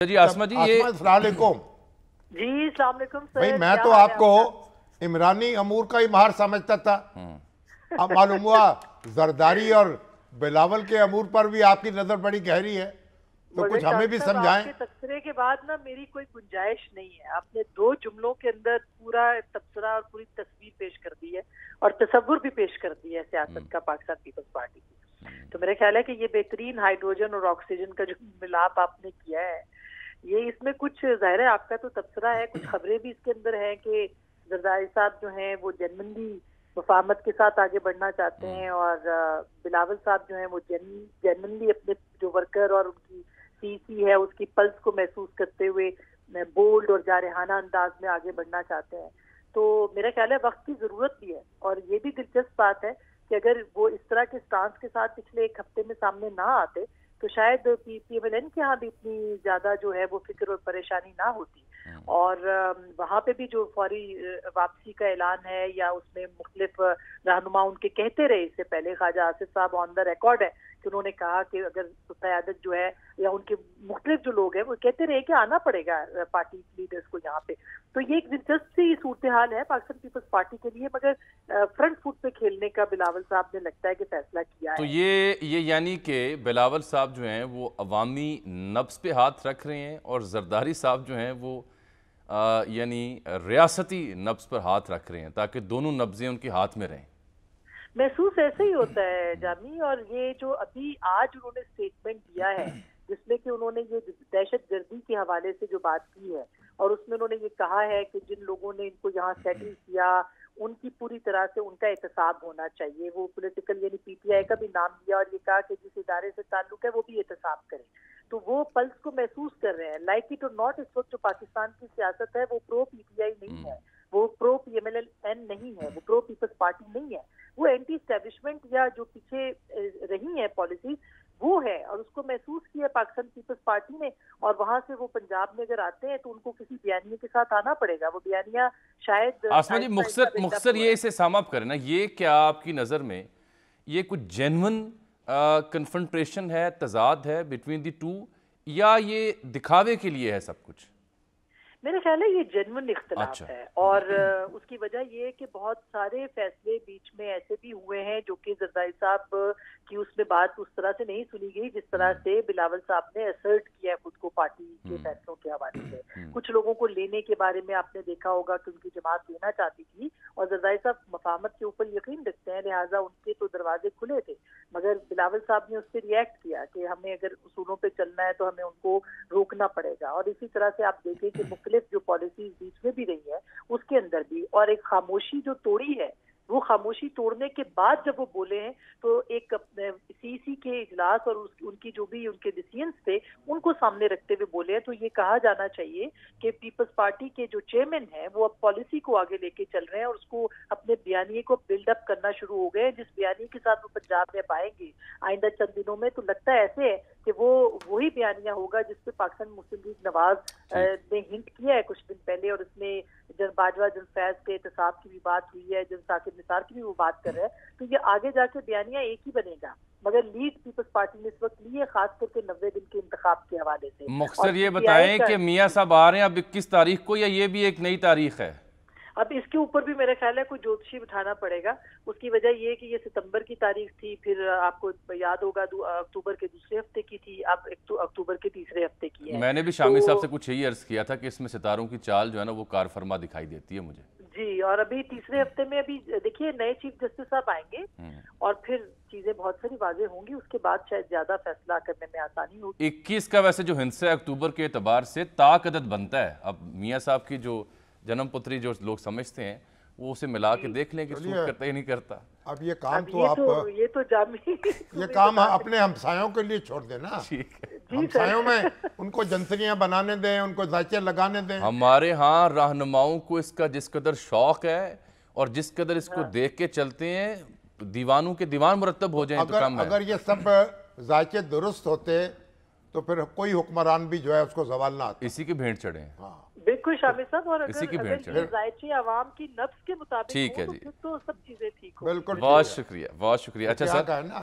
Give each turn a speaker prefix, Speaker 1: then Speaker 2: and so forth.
Speaker 1: جی آسما جی یہ
Speaker 2: السلام علیکم
Speaker 3: جی السلام علیکم سر.
Speaker 2: بھائی میں تو آپ کو عمرانی امور کا ہی ماہر سمجھتا تھا. اب معلوم ہوا زرداری اور بلاول کے امور پر بھی آپ کی نظر بڑی گہری ہے, تو کچھ ہمیں بھی سمجھائیں.
Speaker 3: آپ کے تبصرے کے بعد نا میری کوئی گنجائش نہیں ہے. آپ نے 2 جملوں کے اندر پورا تبصرہ اور پوری تصویر پیش کر دی ہے اور تصور بھی پیش کر دی ہے سیاست کا پاکستان پیپلز پارٹی کی. تو میرا خیال ہے کہ یہ بہترین ہائیڈروجن اور آکسیجن کا جو ملاپ آپ نے کیا ہے, یہ اس میں کچھ ظاہر ہے آپ کا تو تبصرہ ہے, کچھ خبریں بھی اس کے اندر ہیں کہ زرداری صاحب جو ہیں وہ جنمنلی مفاہمت کے ساتھ آگے بڑھنا چاہتے ہیں, اور بلاول صاحب جو ہیں وہ جنمنلی اپنے جو ورکر اور ان کی سی ہے اس کی پلس کو محسوس کرتے ہوئے بولڈ اور جارحانہ انداز میں آگے بڑھنا چاہتے ہیں. تو میرا خیال ہے وقت کی ضرورت بھی ہے, اور یہ بھی دلچسپ بات ہے کہ اگر وہ اس طرح کے سٹانس کے ساتھ پچھلے 1 ہفتے میں سامنے نہ آتے تو شاید پی ایم ایل این کے ہاں بھی اتنی زیادہ جو ہے وہ فکر اور پریشانی نہ ہوتی, اور وہاں پہ بھی جو فوری واپسی کا اعلان ہے یا اس میں مختلف رہنما ان کے کہتے رہے, اس سے پہلے خواجہ آصف صاحب آن دا ریکارڈ ہے کہ انہوں نے کہا کہ اگر قیادت جو ہے یا ان کے مختلف جو لوگ ہیں وہ کہتے رہے کہ آنا پڑے گا پارٹی لیڈرز کو یہاں پہ. تو یہ ایک دلچسپ سی صورتحال ہے پاکستان پیپلز پارٹی کے لیے, مگر فرنٹ فٹ پہ کھیلنے کا بلاول صاحب نے لگتا ہے کہ فیصلہ کیا ہے.
Speaker 1: تو یہ یعنی کہ بلاول صاحب جو ہیں وہ عوامی نبض پہ ہاتھ رکھ رہے ہیں, اور زرداری صاحب جو ہیں وہ یعنی ریاستی نبض پر ہاتھ رکھ رہے ہیں, تاکہ دونوں نبضیں ان کے ہاتھ میں رہیں.
Speaker 3: محسوس ایسے ہی ہوتا ہے جامی. اور یہ جو ابھی آج انہوں نے اسٹیٹمنٹ دیا ہے جس میں کہ انہوں نے یہ دہشت گردی کے حوالے سے جو بات کی ہے, اور اس میں انہوں نے یہ کہا ہے کہ جن لوگوں نے ان کو یہاں سیٹل کیا ان کی پوری طرح سے ان کا احتساب ہونا چاہیے. وہ پولیٹیکل یعنی پی ٹی آئی کا بھی نام دیا اور یہ کہا کہ جس ادارے سے تعلق ہے وہ بھی احتساب کرے. تو وہ پلس کو محسوس کر رہے ہیں. لائک اٹ اور ناٹ, اس وقت جو پاکستان کی سیاست ہے وہ پرو پی ٹی آئی نہیں ہے, وہ پرو پی ایم ایل این نہیں ہے, وہ پرو پیپلز پارٹی نہیں ہے, وہ اینٹی اسٹیبلشمنٹ یا جو پیچھے رہی ہیں پالیسیز وہ ہے, اور اس کو محسوس کیا پاکستان پیپلز پارٹی نے. اور وہاں سے وہ پنجاب میں اگر آتے ہیں تو ان کو کسی بیانیے کے ساتھ آنا پڑے گا. وہ بیانیہ شاید
Speaker 1: آسما جی مختصر یہ اسے سام اپ کریں نا, یہ کیا آپ کی نظر میں یہ کچھ جینون کنفرنٹریشن ہے, تضاد ہے بٹوین دی ٹو, یا یہ دکھاوے کے لیے ہے سب کچھ؟
Speaker 3: میرے خیال ہے یہ جنون اختلاف ہے, اور اس کی وجہ یہ ہے کہ بہت سارے فیصلے بیچ میں ایسے بھی ہوئے ہیں جو کہ زرداری صاحب کی اس میں بات اس طرح سے نہیں سنی گئی جس طرح سے بلاول صاحب نے اسرٹ کیا ہے خود کو پارٹی کے فیصلوں کے حوالے سے. کچھ لوگوں کو لینے کے بارے میں آپ نے دیکھا ہوگا کہ ان کی جماعت لینا چاہتی تھی, اور زرداری صاحب مفاہمت کے اوپر یقین رکھتے ہیں, لہٰذا ان کے تو دروازے کھلے تھے, مگر بلاول صاحب نے اس پہ ریئیکٹ کیا کہ ہمیں اگر اصولوں پہ چلنا ہے تو ہمیں ان کو روکنا پڑے گا. اور اسی طرح سے آپ دیکھیں کہ مختلف جو پالیسیز بیچ میں بھی رہی ہے اس کے اندر بھی, اور ایک خاموشی جو توڑی ہے, وہ خاموشی توڑنے کے بعد جب وہ بولے ہیں تو ایک سی کے اجلاس اور ان کی جو بھی ان کے ڈیسیژنز تھے ان کو سامنے رکھتے ہوئے بولے ہیں. تو یہ کہا جانا چاہیے کہ پیپلز پارٹی کے جو چیئرمین ہیں وہ اب پالیسی کو آگے لے کے چل رہے ہیں, اور اس کو اپنے بیانیے کو بلڈ اپ کرنا شروع ہو گئے ہیں. جس بیانیے کے ساتھ وہ پنجاب میں پائیں گے آئندہ چند دنوں میں, تو لگتا ہے ایسے ہے کہ وہ وہی بیانیہ ہوگا جس پہ پاکستان مسلم لیگ نواز نے ہنٹ کیا ہے کچھ دن پہلے, اور اس میں جن باجوہ جن فیض کے احتساب کی بھی بات ہوئی ہے, جن ثاقب نثار کی بھی وہ بات کر رہے ہیں. تو یہ آگے جا کے بیانیہ ایک ہی بنے گا, مگر لیڈ پیپلز پارٹی نے اس وقت لی ہے خاص کر کے 90 دن کے انتخاب کے حوالے سے.
Speaker 1: مختصر یہ بتائیں کہ میاں صاحب آ رہے ہیں اب 21 تاریخ کو, یا یہ بھی ایک نئی تاریخ ہے؟
Speaker 3: اب اس کے اوپر بھی میرا خیال ہے کوئی جوتشی بٹھانا پڑے گا. اس کی وجہ یہ ہے کہ یہ ستمبر کی تاریخ تھی, پھر آپ کو یاد ہوگا اکتوبر کے دوسرے ہفتے کی تھی, اب اکتوبر کے تیسرے ہفتے کی ہے.
Speaker 1: میں نے بھی شامی صاحب سے کچھ یہی عرض کیا تھا کہ اس میں ستاروں کی چال جو ہے نا وہ کار فرما دکھائی دیتی ہے مجھے.
Speaker 3: جی, اور ابھی تیسرے ہفتے میں ابھی دیکھیے نئے چیف جسٹس صاحب آئیں گے, اور پھر چیزیں بہت ساری واضح ہوں گی. اس کے بعد شاید زیادہ فیصلہ کرنے میں آسانی ہوگی.
Speaker 1: 21 کا ویسے جو ہندسہ ہے اکتوبر کے اعتبار سے طاق عدد بنتا ہے. اب میاں صاحب کی جو جنم پتری جو لوگ سمجھتے ہیں وہ اسے ملا کے دیکھ لیں کہ سوٹ کرتا ہی نہیں کرتا.
Speaker 2: اب یہ کام تو آپ
Speaker 3: یہ تو جامی
Speaker 2: یہ کام اپنے ہمسایوں کے لیے چھوڑ دیں نا. ہمسایوں میں ان کو جنسریاں بنانے دیں, ان کو ذائچے لگانے دیں.
Speaker 1: ہمارے ہاں رہنماؤں کو اس کا جس قدر شوق ہے اور جس قدر اس کو دیکھ کے چلتے ہیں, دیوانوں کے دیوان مرتب ہو جائیں تو کم ہے.
Speaker 2: اگر یہ سب ذائچے درست ہوتے تو پھر کوئی حکمران بھی جو ہے اس کو زوال نہ آتا.
Speaker 1: اسی کی بھینٹ چڑھے ہیں.
Speaker 3: بالکل شامی صاحب, اور اگر یہ ذائچے عوام کی نفس کے مطابق
Speaker 1: ٹھیک ہے
Speaker 3: ہوں
Speaker 1: جی,
Speaker 3: تو سب چیزیں ٹھیک ہوں.
Speaker 2: بالکل,
Speaker 1: بہت شکریہ, بہت شکریہ. اچھا سر